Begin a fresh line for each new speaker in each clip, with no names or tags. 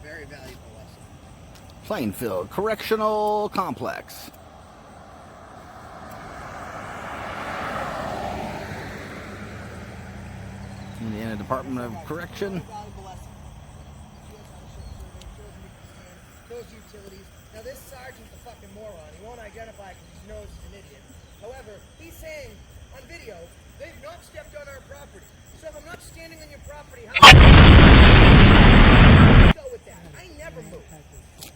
very valuable lesson.
Plainfield Correctional Complex. Indiana Department of Correction.
Those utilities. Now this sergeant's a fucking moron. He won't identify because he knows he's an idiot. However, he's saying on video, they've not stepped on our property. So if I'm not standing on your property, how do I go with that? I never moved.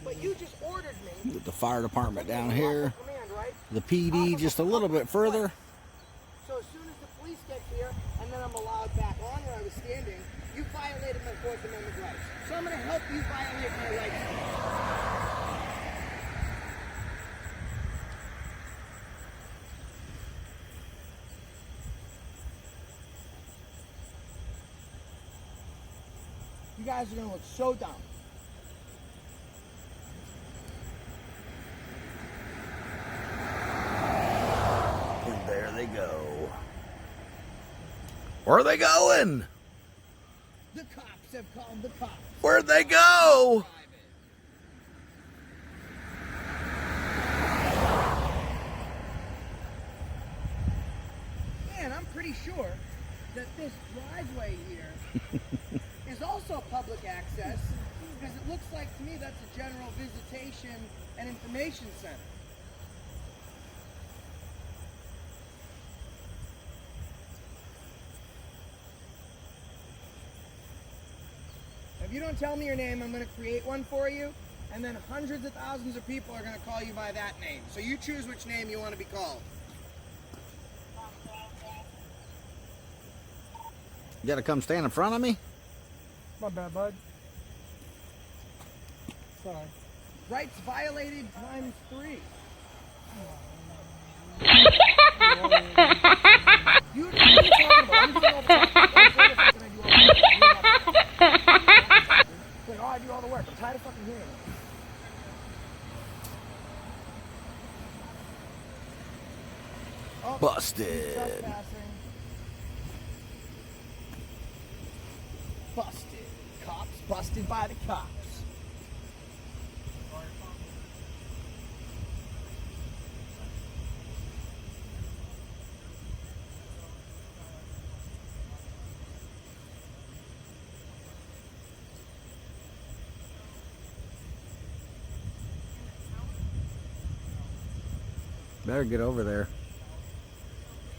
But you just ordered me.
With the fire department down here.
Command, right?
The PD just a little bit further.
So as soon as the police get here, and then I'm allowed back on where I was standing, you violated my Fourth Amendment rights. So I'm going to help you violate my rights. You guys are going to look so dumb.
And there they go. Where are they going?
The cops have called the cops.
Where'd they go?
And I'm pretty sure that this driveway here is also public access because it looks like to me that's a general visitation and information center. If you don't tell me your name, I'm going to create one for you, and then hundreds of thousands of people are going to call you by that name. So you choose which name you want to be called.
You gotta come stand in front of me?
My bad, bud. Sorry. Rights violated times 3. You what are you talking about? I'm doing all the fucking like, oh, I do all the work. I'm tired of fucking hearing it. Oh,
Busted.
trespassing. Busted. Cops busted by the cops.
Better get over there.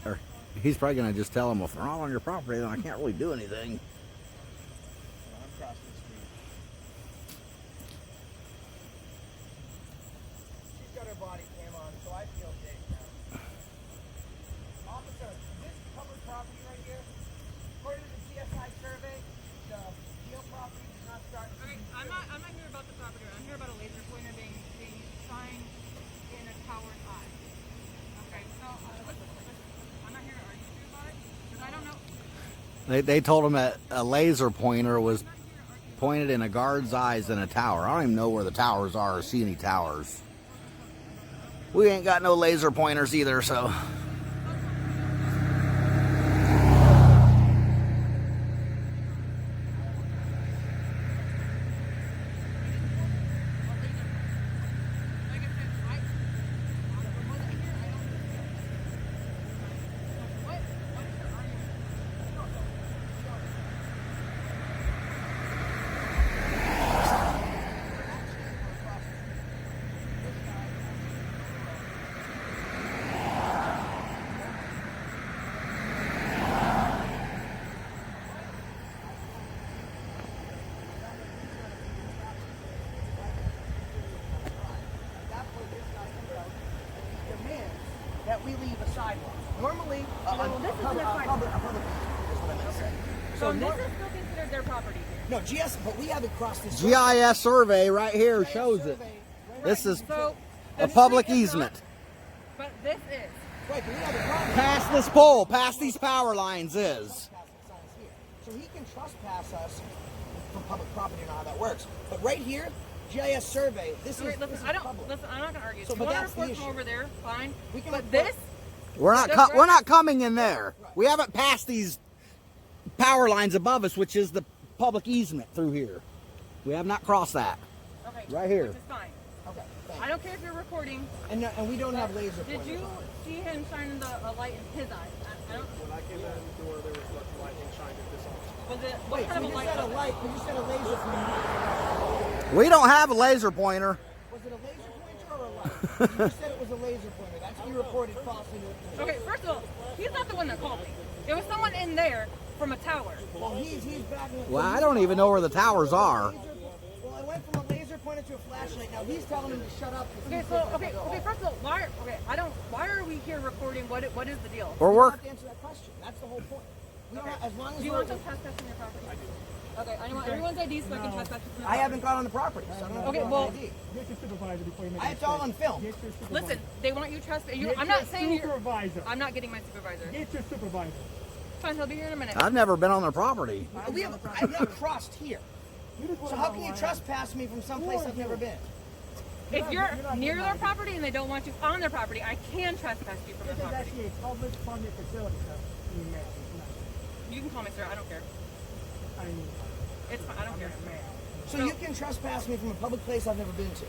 Or he's probably gonna just tell him, well, if they're not on your property, then I can't really do anything.
I'm crossing the street. She's got her body cam on, so I feel safe now. Officer, is this public property right here? According to the GSI survey, the Deal property does not start.
Okay, I'm not here about the property. I'm here about a laser pointer being shined in a tower's eye. Okay, so listen, I'm not here to argue with you about it because I don't know.
They told him that a laser pointer was pointed in a guard's eyes in a tower. I don't even know where the towers are or see any towers. We ain't got no laser pointers either, so.
That we leave a sidewalk. Normally,
this isn't a sidewalk.
is what I meant to say.
So this is still considered their property.
No, GS, but we haven't crossed this.
GIS survey right here shows it. This is
So
a public easement.
But this is.
Right, but we haven't crossed.
Past this pole, past these power lines is.
So he can trespass us from public property and how that works. But right here, GIS survey, this
All right,
is
listen,
this
I
is
don't
public.
listen. I'm not gonna argue.
So,
If
but
you want to
that's the
report from
issue.
over there, fine.
We can
But
report-
this,
We're not coming in there. We haven't passed these power lines above us, which is the public easement through here. We have not crossed that.
Okay.
Right here.
Which is fine.
Okay, thanks.
I don't care if you're recording.
And we don't have laser
Did
pointers
you
on it.
see him shining a light in his eyes? I don't.
When I came out the door, there was lightning shined at this office.
Was it? What
Wait,
kind
so
of
you
a
just
light
said a
was it?
light, you just said a laser pointer.
We don't have a laser pointer.
Was it a laser pointer or a light? You just said it was a laser pointer. That's what you reported falsely to the police.
Okay, first of all, he's not the one that called me. It was someone in there from a tower.
Well, he's backing up.
Well, I don't even know where the towers are.
Well, I went from a laser pointer to a flashlight. Now he's telling him to shut up.
Okay, so okay, first of all, why are we here recording? What is the deal?
Or
You
work.
have to answer that question. That's the whole point. We don't have, as long as
Do you
we're,
want some trespassing your property? I do. Okay, I want everyone's ID so I can trespass you.
I haven't got on the property, so I don't have
Okay,
to
well-
ID.
Get your supervisor before you make
It's all on film.
Get your supervisor.
Listen, they want you trespassing.
Get
I'm not
your
saying you're.
supervisor.
I'm not getting my supervisor.
Get your supervisor.
Fine, he'll be here in a minute.
I've never been on their property.
I've not crossed here.
You just
So
wanna
how
know
can you
why.
trespass me from someplace I've never been?
If you're
not
near
getting
their
my
property and they don't want you on their property, I can trespass you from
This
their
is
property.
actually a public funded facility, so you may. It's not.
You can call me sir. I don't care.
I mean,
It's fine. I don't care.
man.
So you can trespass me from a public place I've never been to.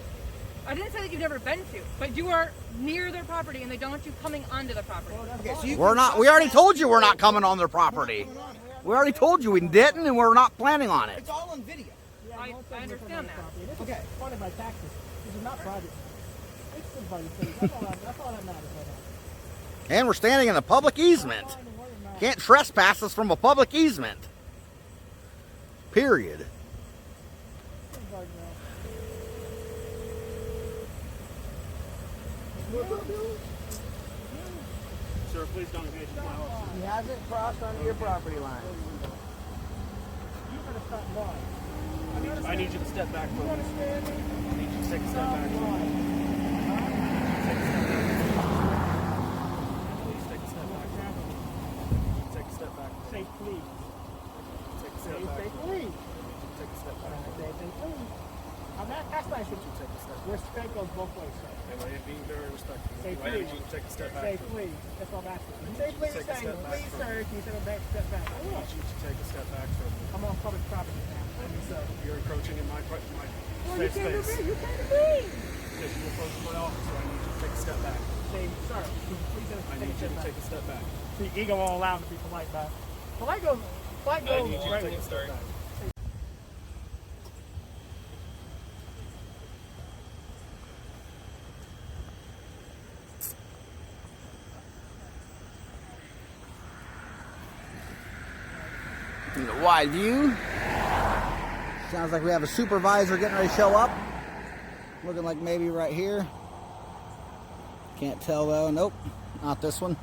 I didn't say that you've never been to, but you are near their property and they don't want you coming onto the property.
Okay, so you
We're
can
not. We already
trespass
told you we're not
me.
coming on their property.
Coming on it.
We already told you we didn't, and we're not planning on it.
It's all on video.
Yeah,
I
most of them are
understand
from
that.
the property. This
Okay.
is funded by taxes. This is not private. It's supervisor thing. That's all that matters right now.
And we're standing in a public easement.
Fine, the word matters.
Can't trespass us from a public easement. Period.
Supervisor now. Sir, please don't engage in my office.
He hasn't crossed onto your property line.
You better stop lying.
I need you to step back
You
from me.
understand me?
I need you to take a step
Stop
back from me.
lying.
Please take a step back from me. Take a step back.
Say please.
Take a
Say
step back.
please.
Take a step back.
Say please. I'm not, that's nice of you.
Take a step back.
Respect goes both ways, sir.
And I am being very respectful.
Say
I need
please.
you to take a step back.
Say
from me.
please. That's all I'm asking. You say please,
Take a
say
step back
please,
from
sir. Can you take a back step back? I
I
will.
need you to take a step back from me.
I'm on public property now. I mean, sir.
You're encroaching in my
Well,
safe
you came to
space.
me. You came to me.
Because you approached my office, so I need you to take a step back.
Say, sir, can you please
I
take
need
a
you
step
to
back?
take a step back.
See, ego won't allow me to be polite, but polite goes
I need you to
right
take a
with
step back.
Wide view. Sounds like we have a supervisor getting ready to show up. Looking like maybe right here. Can't tell though. Nope, not this one.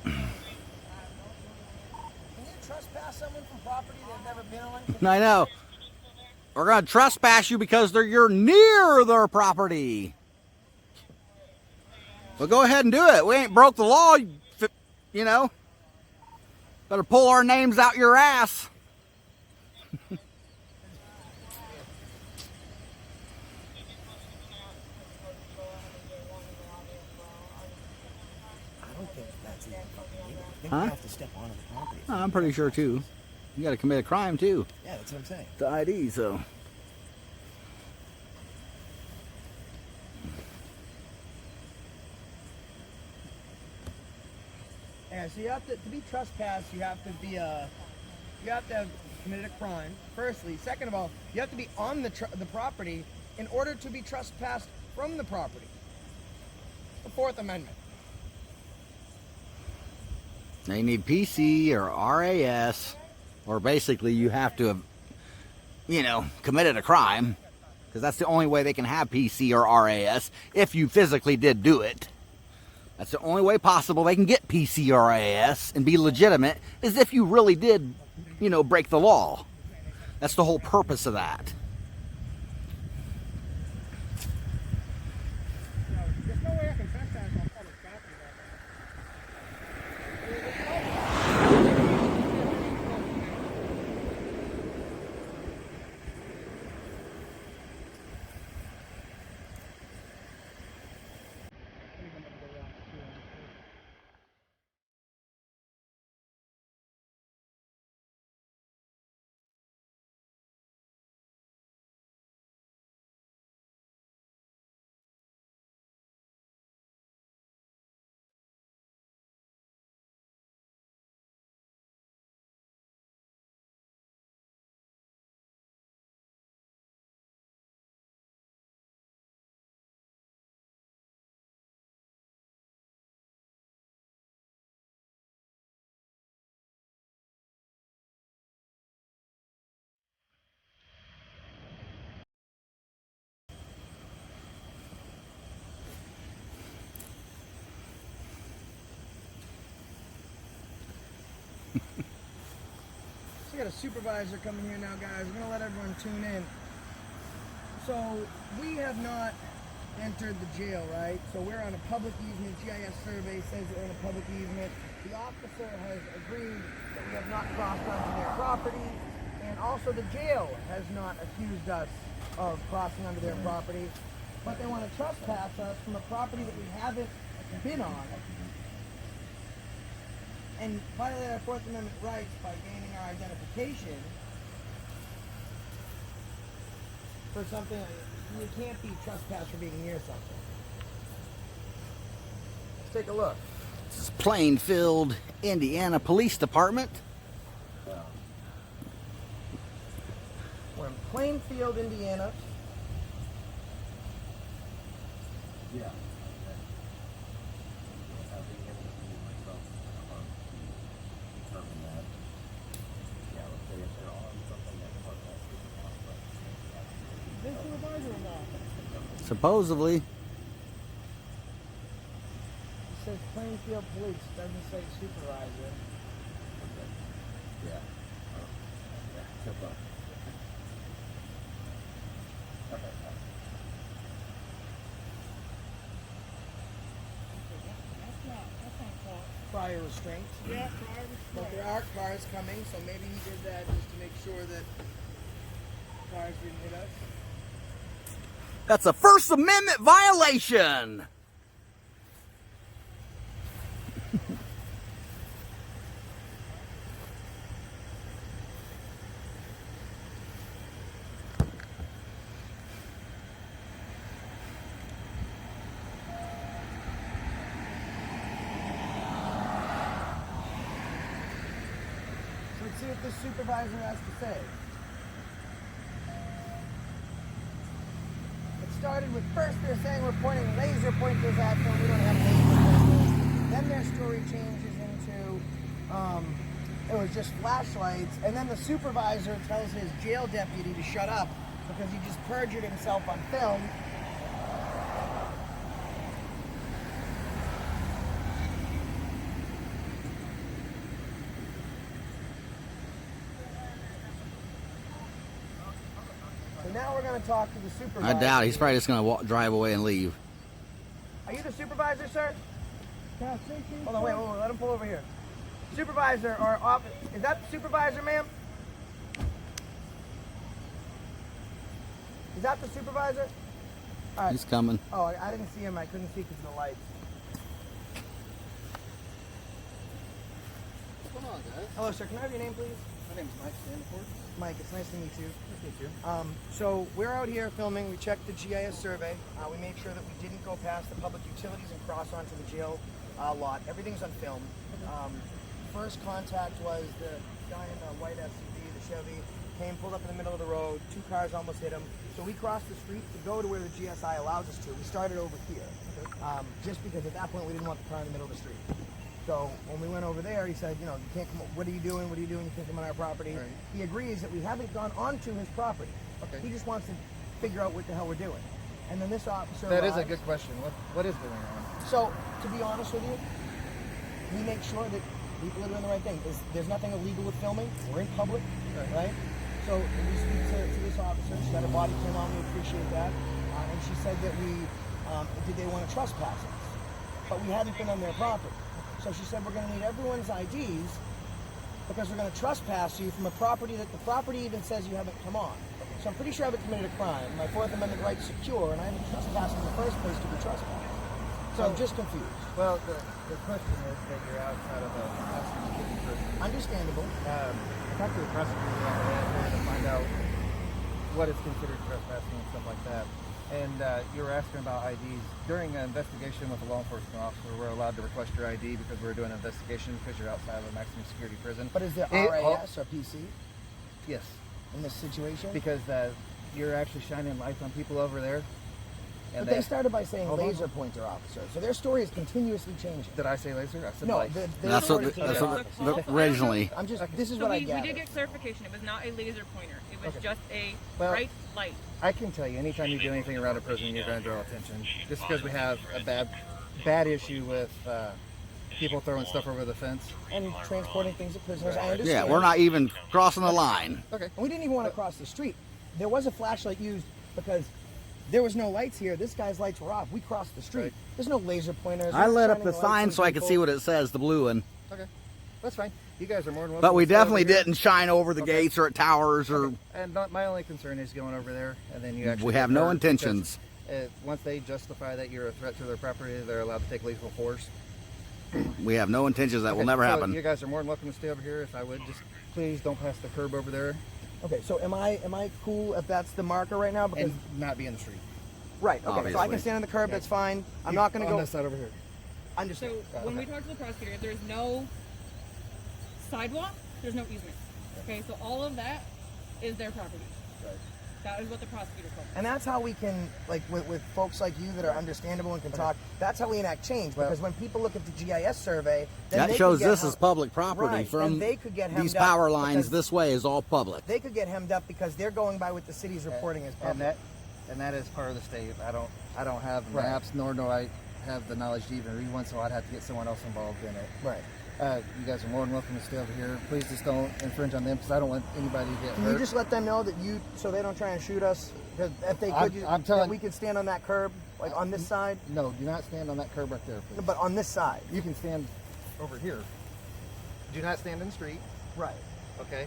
Can you trespass someone from property they've never been on?
I know. We're gonna trespass you because you're near their property. Well, go ahead and do it. We ain't broke the law, you know. Better pull our names out your ass.
I don't think that's even fucking legal. I think
Huh?
you have to step onto the property.
I'm pretty sure too. You got to commit a crime too.
Yeah, that's what I'm saying.
The ID, so.
Yeah, so you have to be trespassed, you have to be you have to have committed a crime. Firstly, second of all, you have to be on the property in order to be trespassed from the property. The Fourth Amendment.
Now you need PC or RAS, or basically you have to have, you know, committed a crime, because that's the only way they can have PC or RAS if you physically did do it. That's the only way possible they can get PC or RAS and be legitimate, is if you really did, you know, break the law. That's the whole purpose of that.
There's no way I can trespass on public property right now.
got a supervisor coming here now, guys. We're gonna let everyone tune in. So we have not entered the jail, right? So we're on a public easement. GIS survey says we're on a public easement. The officer has agreed that we have not crossed onto their property, and also the jail has not accused us of crossing onto their property, but they want to trespass us from a property that we haven't been on and violate our Fourth Amendment rights by gaining our identification for something. You can't be trespassed for being near something. Let's take a look.
This is Plainfield, Indiana Police Department.
We're in Plainfield, Indiana.
Yeah.
Is this supervisor or not?
Supposedly.
It says Plainfield Police, doesn't say supervisor.
Yeah.
That's not caught.
Prior restraint.
Yeah, prior
But
restraint.
there are cars coming, so maybe he did that just to make sure that cars didn't hit us.
That's a First Amendment violation.
So let's see what this supervisor has to say. It started with first they're saying we're pointing laser pointers at them. We don't have laser pointers. Then their story changes into it was just flashlights. And then the supervisor tells his jail deputy to shut up because he just perjured himself on film. So now we're going to talk to the supervisor.
I doubt he's probably just going to drive away and leave.
Are you the supervisor, sir?
Can I say something?
Hold on, wait, let him pull over here. Supervisor or office, is that the supervisor, ma'am? Is that the supervisor? All right.
He's coming.
Oh, I didn't see him. I couldn't see because of the lights.
What's going on, guys?
Hello, sir. Can I have your name, please?
My name is Mike Stanford.
Mike, it's nice to meet you.
Nice to meet you.
So we're out here filming. We checked the GIS survey. We made sure that we didn't go past the public utilities and cross onto the jail lot. Everything's on film. First contact was the guy in the white SUV, the Chevy, came, pulled up in the middle of the road. Two cars almost hit him. So we crossed the street to go to where the GSI allows us to. We started over here, just because at that point we didn't want the car in the middle of the street. So when we went over there, he said, you know, you can't come. What are you doing? What are you doing? You can't come on our property.
Right.
He agrees that we haven't gone onto his property.
Okay.
He just wants to figure out what the hell we're doing. And then this officer
That is a
arrives.
good question. What is going on?
So, to be honest with you, we make sure that people are doing the right thing. There's nothing illegal with filming. We're in public, right? So we speak to this officer. She got a body cam on. We appreciate that. And she said that did they want to trespass us? But we hadn't been on their property. So she said we're going to need everyone's IDs because we're going to trespass you from a property that the property even says you haven't come on. So I'm pretty sure I haven't committed a crime. My Fourth Amendment right's secure, and I haven't trespassed in the first place to be trespassed. So I'm just confused.
Well, the question is that you're outside of a custody prison.
Understandable.
I talked to the prosecutor on the way out there to find out what is considered trespassing and stuff like that. And you were asking about IDs. During an investigation with a law enforcement officer, we're allowed to request your ID because we're doing an investigation because you're outside of a maximum security prison.
But is there
It-
RAS or PC
Yes,
in this situation?
because you're actually shining lights on people over there.
But they started by saying
Hold on.
laser pointer officer. So their story is continuously changing.
Did I say laser? I said
No,
lights.
their
That's
story
what,
is
that's
laser
what originally.
I'm just, this is
So
what I
we
gather.
did get clarification. It was not a laser pointer. It was
Okay.
just a
Well-
bright light.
I can tell you, anytime you do anything around a prison, you're going to draw attention. Just because we have a bad issue with people throwing stuff over the fence.
and transporting things to prisoners. I understand.
Yeah, we're not even crossing the line.
Okay.
And we didn't even want to cross the street. There was a flashlight used because there was no lights here. This guy's lights were off. We crossed the street.
Right.
There's no laser pointers.
I
no
lit up
shining
the
lights
sign
on
so I could
people.
see what it says, the blue one.
Okay. That's fine. You guys are more than welcome.
But we
to stay over
definitely
here.
didn't shine over the
Okay.
gates or at towers or.
And my only concern is going over there, and then you actually.
We
get
have no
hurt
intentions.
because, once they justify that you're a threat to their property, they're allowed to take lethal force.
We have no intentions. That will
Okay,
never
so
happen.
You guys are more than welcome to stay over here. If I would, just please don't pass the curb over there
Okay, so am I cool if that's the marker right now? Because
and not be in the street.
right. Okay, so I
Obviously.
can stand on the curb. That's fine. I'm not going to
on
go.
this side over here.
So
Understand.
when we talk to the prosecutor, if there's no sidewalk, there's no easement. Okay, so all of that is their property.
Right.
That is what the prosecutor told me.
And that's how we can, like, with folks like you that are understandable and can talk. That's how we enact change. Because when people look at the GIS survey, then
That
they
shows
could get
this is public property.
Right,
From
and they could get
these
hemmed up
power lines
because-
this way is all public.
They could get hemmed up because they're going by what the city's reporting as public.
And that is part of the state. I don't have
Right.
maps, nor do I have the knowledge to even read one, so I'd have to get someone else involved in it.
Right.
You guys are more than welcome to stay over here. Please just don't infringe on them, because I don't want anybody to get
Can
hurt.
you just let them know that so they don't try and shoot us? Because if they
I'm
could,
telling-
that we could stand on that curb, like on this side,
No, do not stand on that curb right there, please.
but on this side.
You can stand over here. Do not stand in the street,
Right.
okay?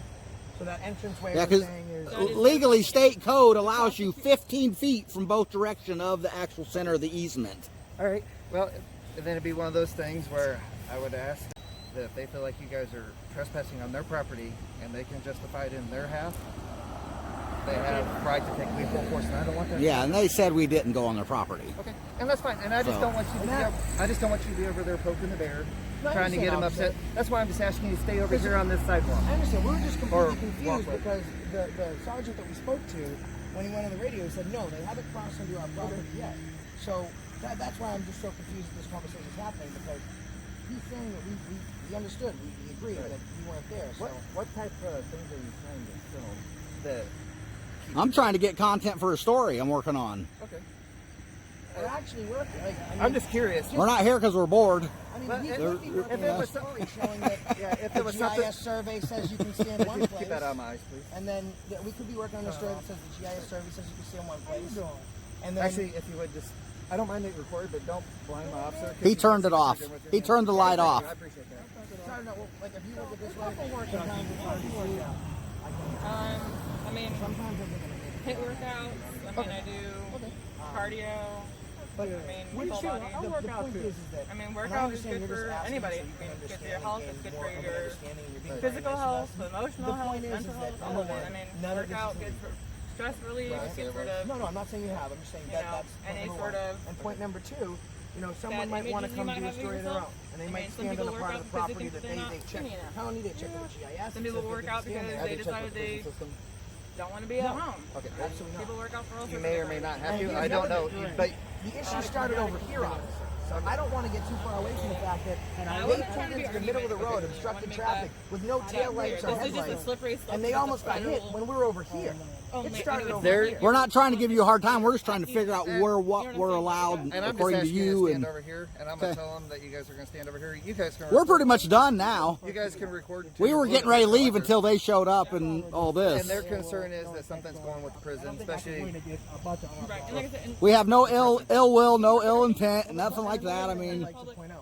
So that entranceway
Yeah,
we're
because
saying is.
That is-
legally, state code allows you 15 feet from both direction of the actual center of the easement.
All right. Well, then it'd be one of those things where I would ask that if they feel like you guys are trespassing on their property and they can justify it in their half, they have the right to take lethal force, and I don't want that.
Yeah, and they said we didn't go on their property.
Okay, and that's fine. And I just
So-
don't want you to be. I just don't want you to be over there poking the bear,
No, I
trying to get them
understand,
upset. That's why I'm just asking you to stay over here on this sidewalk.
I understand. We were just completely
Or
confused
walkway.
because the sergeant that we spoke to, when he went on the radio, he said, no, they haven't crossed into our property yet. So that's why I'm just so confused that this conversation is happening, because he's saying that we understood, we agreed that we weren't there. So.
What type of things are you trying to film? That.
I'm trying to get content for a story I'm working on.
Okay.
We're actually working. Like, I mean,
I'm just curious.
We're not here because we're bored.
I mean,
But
we
if
could be working
it
on a
was
story showing that
if
the
it was
GIS
something.
survey says you can stand one place.
Keep that out of my eyes, please.
And then we could be working on a story that says the GIS survey says you can stand one place. And then
Actually, if you would just, I don't mind it recorded, but don't blind my officer.
He turned it off. He turned the light off.
I appreciate that.
sorry, no, well, like if you look at this way, sometimes it's hard to see.
I mean,
Sometimes it's gonna
hit workouts. I mean, I do cardio.
But
I mean,
what
full
is your,
body.
the point is that
I mean,
and
workout is
understand
good
you're just
for
asking
anybody.
so you
I
can
mean, it's good for
understand
your health. It's
and
good
more
for
of an
your
understanding, you're being
physical
very nice
health,
to us.
emotional
The
health,
point is
mental
that,
health,
number
all of it.
one,
I mean,
none of this
workout
is
good for stress relief.
Right.
It's good for the
No, I'm not saying you have. I'm just saying
You
that
know,
that's point
any
number
sort
one.
of
And point number two, you know, someone
bad
might want to
images you
come
might
do a
have of
story of their
yourself.
own, and they
I
might
mean, some
stand on
people
a
work
part
out
of the
because they
property
think
that
they're not
they check.
skinny enough.
I don't need to check the GIS.
Some people work out because they decided they don't want to be at home.
Okay,
I mean,
absolutely not.
People work out for all
You
sorts
may
of
or may not
different
have
And
to.
here's
I don't
the
know.
other thing.
But
The issue started over here, officer. So I don't want to get too far away from the fact that
I
they
wasn't trying
pulled
to be
into the middle of the road,
argumentative.
obstructed
I wanna
traffic
make
with no tail lights or
This is just a
headlights,
slippery slope.
and they
to the
almost got hit
federal-
when we were over here.
Oh,
It
my-
started
I mean,
over
There-
here.
We're not trying to give you a hard time. We're just trying to figure out what
what
we're
I'm
allowed
and I'm just
according to
asking you
you.
to stand
And
over here, and I'm gonna
Okay.
tell them that you guys are gonna stand over here. You guys can.
we're pretty much done now.
You guys can record.
We were getting ready to leave until they showed up and all
And
this.
their concern is that something's going with the prison, especially.
Right, and like I said, and
We have no ill will, no ill intent, nothing like that. I mean,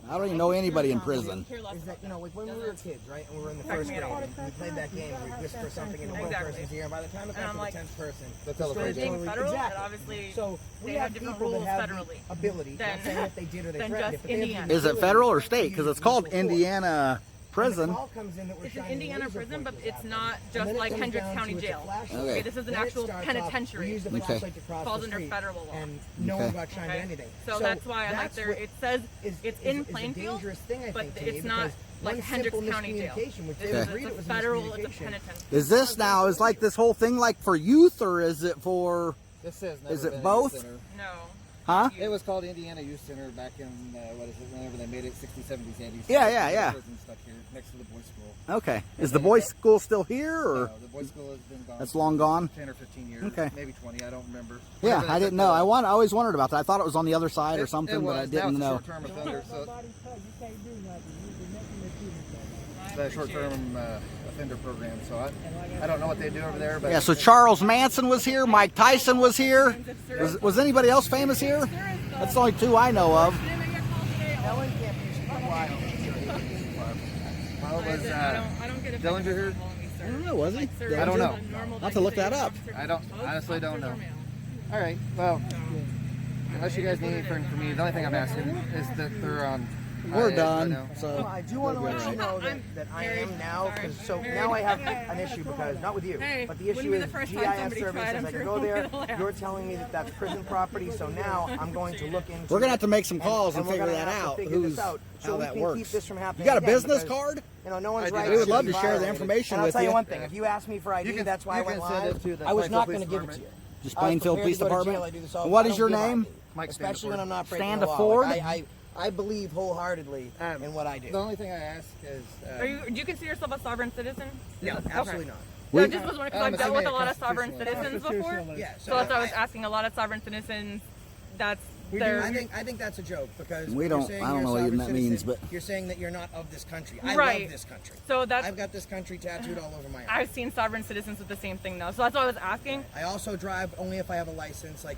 I don't even know anybody in prison.
care less
Is that,
about
you know, like when we were kids, right, and we were in the first grade, and we played that game where we whisper something in one
Exactly.
person's ear, and by the time it
And
got
I'm
to
like-
the 10th person,
The
story
television.
being
totally-
federal,
exactly.
and obviously
So we
they
have
have different
people that
rules
have
federally
the ability,
than-
not saying that they did or they
than
threatened
just
it, but they have the
Indiana.
Is it
ability
federal or
to
state?
use
Because it's called
lethal force.
Indiana
And
prison.
the call comes in that we're
It's an
shining
Indiana
laser
prison, but
pointers
it's
at them.
not
And
just
then it
like
comes
Hendricks
down
County
to it's a
Jail.
flashlight.
Okay,
this is an
Then it
actual
starts off,
penitentiary.
we use the
Okay.
flashlight to cross
Falls
the
under
street,
federal law.
and no
Okay.
one got shined
Okay?
anything.
So that's why I'm like
that's
there.
what
It says
is-
it's
is-
in
is a
Plainfield,
dangerous thing, I
but
think, to me,
it's not
because
like
one
Hendricks
simple
County Jail.
miscommunication, which
It's
they
a-
agreed
it's
it was
a federal. It's a
miscommunication.
penitentiary.
Is this now? Is like this whole thing like for youth or is it for?
This says never
Is it
been a
both?
youth center.
No.
Huh?
It was called Indiana Youth Center back in what is it? Whenever they made it, 60s, 70s, 80s.
Yeah, yeah, yeah.
Prison stuck here next to the boys' school.
Okay. Is the boys' school still here or?
No, the boys' school has been gone.
That's long gone?
10 or 15 years.
Okay.
Maybe 20. I don't remember.
Yeah,
Whenever they
I didn't
took
know.
the-
I always wondered about that. I thuld thought it was on the other side or
It
something, but I
was.
didn't
Now
know.
it's a short-term offender. So
Nobody tell you can't do nothing.
the short-term offender program. So I don't know what they do over there, but
Yeah, so Charles Manson was here, Mike Tyson was here. Was anybody else famous here? That's the only two I know of.
Ellen can't be for a while.
well, was
I don't get
Dillinger here?
I don't know, was he?
I don't know.
I'll have to look that up.
I honestly don't know. All right, well, unless you guys need anything from me, the only thing I'm asking is that they're on.
We're
I
done.
know.
So
Well, I do want to let you know that I am now, because so now I have an issue because, not with you, but the issue is GIS services. I can go there. You're telling me that that's prison property, so now I'm going to look into.
we're gonna have to make some calls and
we're
figure
gonna
that
have to
out.
figure this
Who's
out so
how
we
that
can
works.
keep this from happening
You got a
again,
business
because,
card?
You know, no one's
I do.
right.
We would
love to
be
share the
violated.
information
And I'll
with
tell you
you.
one thing. If you ask me for ID,
can-
that's why I
you
went
can send it
live.
to the
I was not
Plainfield
going to give
Police
it to you.
Just
I was
Plainfield
prepared
Police
to go to jail.
Department?
I do this all-
What
I
is
don't
your
give
name?
ID,
Mike
especially when I'm not breaking
Stand
the law.
Ford?
Like, I believe wholeheartedly in what I do.
The only thing I ask is.
Do you consider yourself a sovereign citizen?
No, absolutely not.
No, just was wondering because I've
I
dealt with
made
a lot of sovereign
constitutional.
citizens before.
Yeah,
So that's why I was asking. A lot of sovereign citizens, that's their.
I think that's a joke because
We
you're
don't-
saying
I don't
you're a
know what even
sovereign
that means,
citizen,
but-
you're saying that you're not of this country. I
Right.
love this country.
So that's.
I've got this country tattooed all over my arm.
I've seen sovereign citizens with the same thing though. So that's why I was asking.
I also drive only if I have a license. Like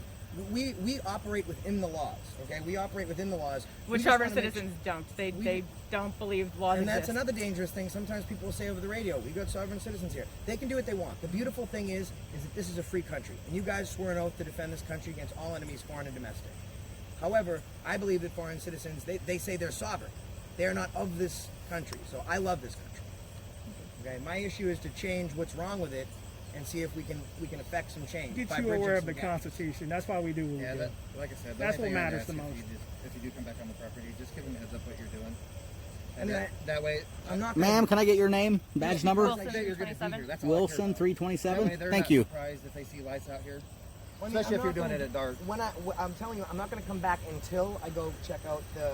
we operate within the laws. Okay, we operate within the laws. We
Which
just
sovereign
wanna make
citizens don't. They don't believe laws
And that's
exist.
another dangerous thing. Sometimes people will say over the radio, "We got sovereign citizens here. They can do what they want." The beautiful thing is that this is a free country, and you guys swore an oath to defend this country against all enemies, foreign and domestic. However, I believe that foreign citizens they say they're sovereign. They are not of this country. So I love this country. Okay, my issue is to change what's wrong with it, and see if we can affect some change.
Get
by
you
bridging
aware of
some
the
gaps.
Constitution. That's why we do what we
Yeah,
do.
that, like I said,
That's what matters the most.
If you do come back on the property, just give them a heads up what you're doing. And
I mean,
that way,
I'm not.
Ma'am, can I get your name, badge number?
Wilson.
that you're going to be
27.
here. That's all I care
Wilson
about. That
327.
way they're
Thank
not
you.
surprised if they see lights out here.
I mean,
Especially
I'm
if you're
not
doing it
gonna-
at dark.
I'm telling you, I'm not going to come back until I go check out the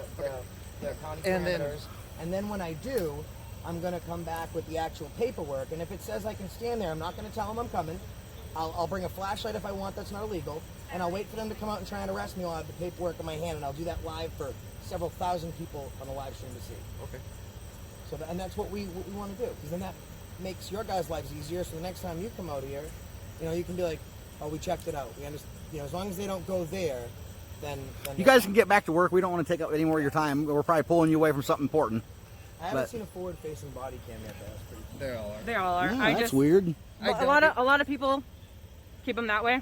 county
And then-
parameters. And then when I do, I'm going to come back with the actual paperwork. And if it says I can stand there, I'm not going to tell them I'm coming. I'll bring a flashlight if I want. That's not illegal. And I'll wait for them to come out and try and arrest me. I'll have the paperwork in my hand, and I'll do that live for several thousand people on the live stream to see.
Okay.
So, and that's what we want to do, because then that makes your guys' lives easier. So the next time you come out here, you can be like, "Oh, we checked it out. We understand." As long as they don't go there, then
You guys can get back to work. We don't want to take up any more of your time. We're probably pulling you away from something important.
I haven't
but-
seen a forward-facing body cam yet. That's pretty cool.
They all are.
They all are.
Yeah,
I
that's
just
weird.
a lot of people keep them that way,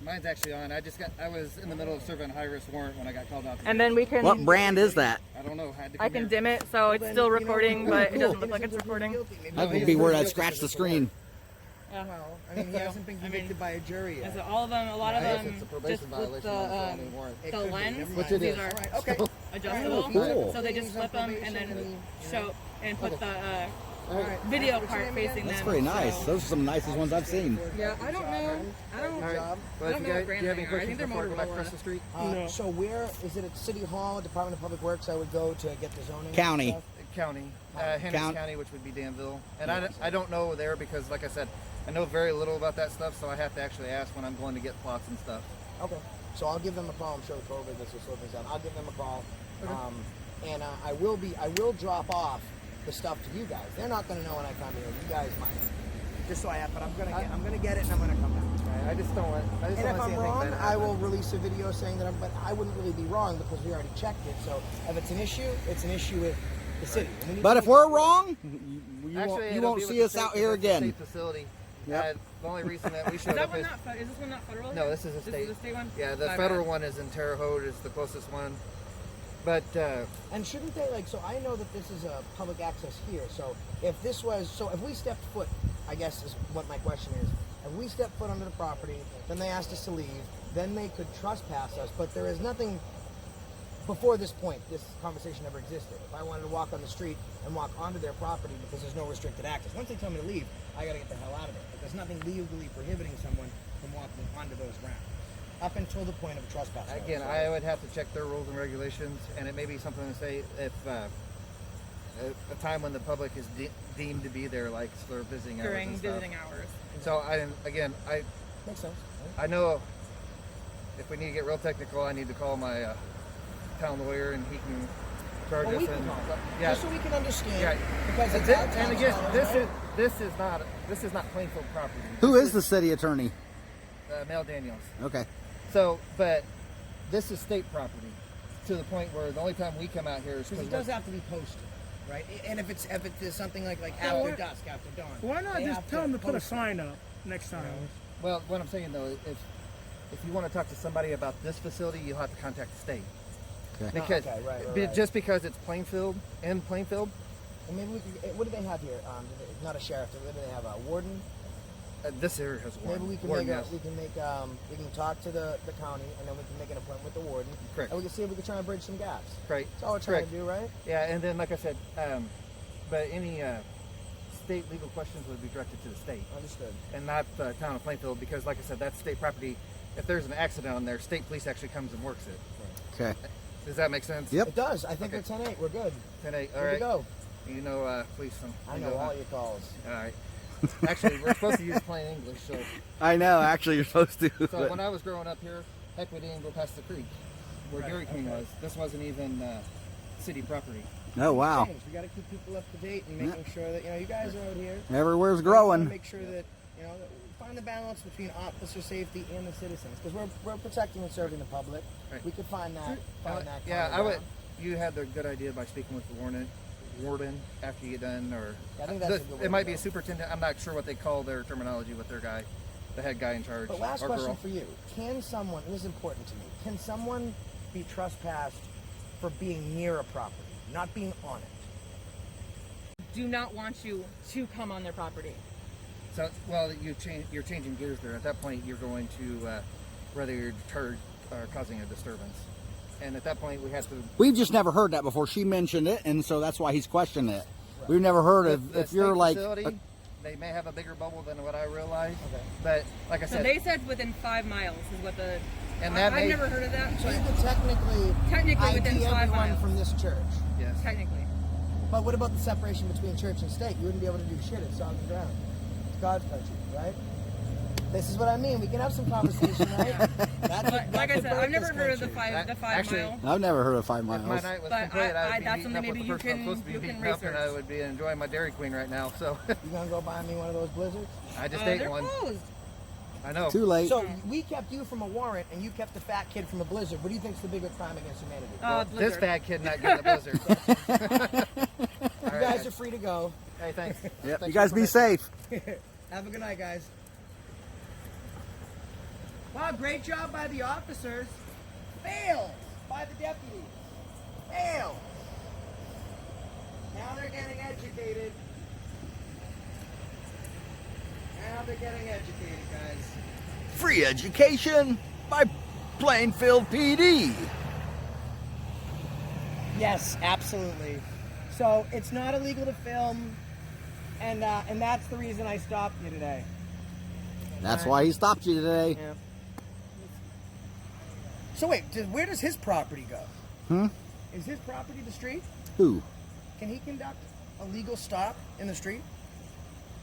Mine's actually on. I was in the middle of serving a high-risk warrant when I got called out.
and then we can.
What brand is that?
I don't know.
I can dim it so it's still recording, but it doesn't look like it's recording.
That would be where I'd scratch the screen.
Yeah.
Well, I mean, he hasn't been convicted by a jury yet.
So all of them, a lot of
If
them,
it's a probation
just with
violation,
the
it's not any warrant.
It
the
could be.
lens,
Never
Which
mind.
it is.
All right, okay.
adjustable.
Cool.
So they just flip them and then show and put the
All right.
video
What's your
part
name
facing
again?
them.
That's very nice.
So-
Those are some of the nicest ones I've seen.
Yeah, I don't know. I don't.
All right. Well,
I
if
don't
you
know what
guys, do
brand
you have any
they are. I
questions
think they're
before I go back
Motorola.
across the street?
No.
So where is it? At City Hall, Department of Public Works? I would go to get the zoning.
County.
stuff?
County, Hendricks
Count-
County, which would be Danville. And I don't know there because, like I said, I know very little about that stuff, so I have to actually ask when I'm going to get plots and stuff.
Okay. So I'll give them a call. I'm sure COVID this will slow things down. I'll give them a call, and I will drop off the stuff to you guys. They're not going to know when I come here. You guys might. Just so I have, but I'm gonna get it, and I'm gonna come back.
Right? I just don't want. I just
And
don't
if
want to see
I'm
anything
wrong,
bad
I will
happen.
release a video saying that but I wouldn't really be wrong because we already checked it. So if it's an issue with the city. And we need
But
to
if
make
we're
sure-
wrong, you
Actually,
won't
it'll be with
see
the
us
state
out here
because it's a
again.
State facility.
Yep.
The only reason that we
Is
showed
that
up
one
is
not? Is this one not federal?
no. This is a
This
state.
is a state one.
Yeah, the
My
federal
bad.
one is in Terre Haute, is the closest one. But
And shouldn't they so I know that this is a public access here. So if we stepped foot, I guess is what my question is. If we stepped foot onto the property, then they asked us to leave, then they could trespass us. But there is nothing before this point. This conversation never existed. If I wanted to walk on the street and walk onto their property because there's no restricted access, once they tell me to leave, I got to get the hell out of there. But there's nothing legally prohibiting someone from walking onto those grounds up until the point of a trespass.
again,
So-
I would have to check their rules and regulations, and it may be something to say if a time when the public is deemed to be there, like for visiting hours
During
and stuff.
visiting hours.
So I
Makes sense.
I know if we need to get real technical, I need to call my town lawyer, and he can charge
Well,
us.
we can
And,
call.
yeah,
Just so we can understand.
yeah.
Because it's
Thi-
our
and
tax
again,
dollars, right?
this is not Plainfield property.
Who
This
is the city attorney?
Mel Daniels.
Okay.
So, but this is state property to the point where the only time we come out here is
Because
because
it does have to be posted, right? And if it's something like
Well,
after dusk, after dawn.
Why not
they
just
have
tell them to put a
post it.
sign up next time?
well, what I'm saying though, if you want to talk to somebody about this facility, you'll have to contact the state.
Okay.
Because
okay, right,
be-
right.
just because it's Plainfield and Plainfield,
And maybe we could, what do they have here? Not a sheriff. What do they have? A warden.
this area has one.
Maybe we can
Warden,
make
yes.
we can talk to the county, and then we can make an appointment with the warden.
Correct.
And we can see if we can try and bridge some gaps.
Right.
That's all we're trying
Correct.
to do, right?
Yeah, and then like I said, but any state legal questions would be directed to the state
Understood.
and not the town of Plainfield because, like I said, that's state property. If there's an accident on there, state police actually comes and works it.
Okay.
Does that make sense?
Yep.
It does. I think
Okay.
we're 10-8. We're good.
10-8. All
Good
right.
to go.
You know, police.
I know all your calls.
All right. Actually, we're supposed to use plain English, so.
I know. Actually, you're supposed to.
So
but-
when I was growing up here, heck, we didn't go past the creek where Dairy Queen was. This wasn't even city property.
Oh wow.
Change. We got to keep people up to date and making sure that you guys are out here.
Everywhere's
We wanna
growing.
make sure that that we find the balance between officer safety and the citizens because we're protecting and serving the public.
Right.
We could find that.
Yeah,
common
I would.
ground.
You had the good idea by speaking with the warden after you get done, or
I think that's a good way
it might
to
be a
go.
superintendent. I'm not sure what they call their terminology with their guy, the head guy in charge.
But last
or
question
girl.
for you: can someone? And this is important to me. Can someone be trespassed for being near a property, not being on it?
Do not want you to come on their property.
So, well, you're changing gears there. At that point, you're going to whether you're deterred or causing a disturbance. And at that point, we have to.
We've just never heard that before. She mentioned it, and so that's why he's questioning it. We've never heard of
The
if you're
state
like.
facility, they may have a bigger bubble than what I realized.
Okay.
But like I
So
said,
they said within 5 miles is what the.
And that
I've
may-
never heard of that.
So
But
you could technically
Technically within
ID
5
everyone
miles.
from this church.
yes.
technically.
But what about the separation between church and state? You wouldn't be able to do shit at sovereign ground. It's God's country, right? This is what I mean. We can have some conversation, right? That's
But like I said, I've never heard of the
country.
5
Actually,
mile.
I've never heard of 5
If my
miles.
night was
But
complete, I would be
that's
meeting
something
up
maybe
with the
you
person I'm
can-
supposed to be
you can
meeting up, and I
research.
would be enjoying my Dairy Queen right now. So
You gonna go buy me one of those blizzards?
I just ate
They're
one.
closed.
I know.
Too late.
So we kept you from a warrant, and you kept the fat kid from a blizzard. What do you think's the bigger crime against humanity?
This
Blizzard.
bad kid not getting a blizzard.
You guys are free to go.
Hey, thanks.
Yep.
Thanks
You
for
guys be
permission.
safe.
Have a good night, guys. Wow, great job by the officers. Failed by the deputies. Failed. Now they're getting educated. Now they're getting educated, guys.
Free education by Plainfield PD.
Yes, absolutely. So it's not illegal to film, and that's the reason I stopped you today.
That's why he stopped you today.
Yeah. So wait, where does his property go?
Hmm?
Is his property the street?
Who?
Can he conduct a legal stop in the street?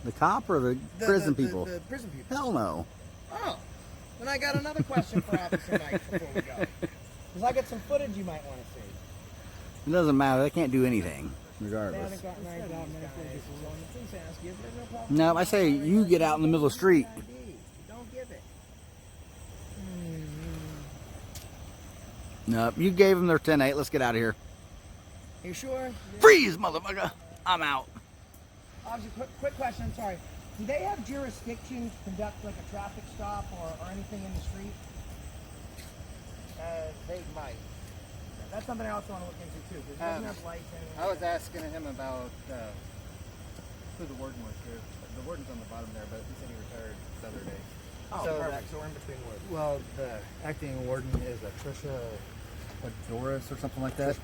The cop or the prison people?
The prison people.
Hell no.
Oh, then I got another question for Officer Mike before we go. Because I got some footage you might want to see.
It doesn't matter. They can't do anything,
They
regardless.
haven't gotten ID, guys. Please ask you if there's no problem.
No, I say you get out in the middle of the street.
ID. Don't give it.
No, you gave them their 10-8. Let's get out of here.
You sure?
Freeze, motherfucker. I'm out.
Officer, quick question. I'm sorry. Do they have jurisdiction to conduct like a traffic stop or anything in the street?
They might.
That's something I also want to look into too. Because he doesn't have lights
I was asking him about who the warden was here. The warden's on the bottom there, but he said he retired the other day.
Oh,
So
perfect. So we're in between words.
Well, the acting warden is a Trisha Padoris or something like that.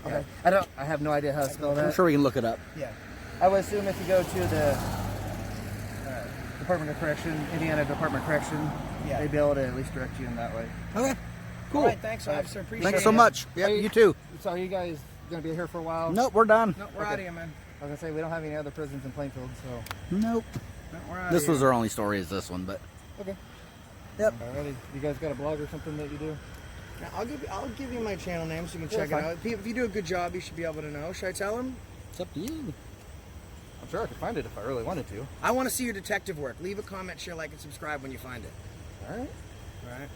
Okay.
I have no idea how to spell that.
I'm sure we can look it up.
Yeah.
I would assume if you go to the Department of Correction, Indiana Department of Correction,
Yeah.
they'd be able to at least direct you in that way.
Okay. Cool.
All right. Thanks, officer. Appreciate it.
Thanks so much. Yeah, you too.
So are you guys going to be here for a while?
Nope, we're done.
No, we're out of here, man.
I was going to say, we don't have any other prisons in Plainfield, so.
Nope.
No, we're out
This
of
was
here.
our only story is this one, but
Okay.
Yep.
Alrighty. You guys got a blog or something that you do?
Now, I'll give you my channel name so you can check it
fine.
out. If you do a good job, you should be able to know. Should I tell him?
It's up to you.
I'm sure I could find it if I really wanted to.
I want to see your detective work. Leave a comment, share, like, and subscribe when you find it.
All right.
All right.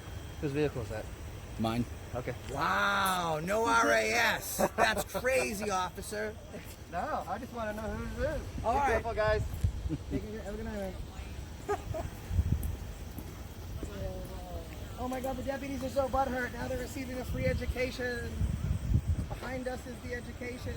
Whose vehicle is that?
Mine.
Okay.
Wow, no RAS. That's crazy, officer.
No, I just want to know whose it is.
All
Be
right.
careful, guys.
Have a good night. Oh my God, the deputies are so butthurt. Now they're receiving a free education. Behind us is the education.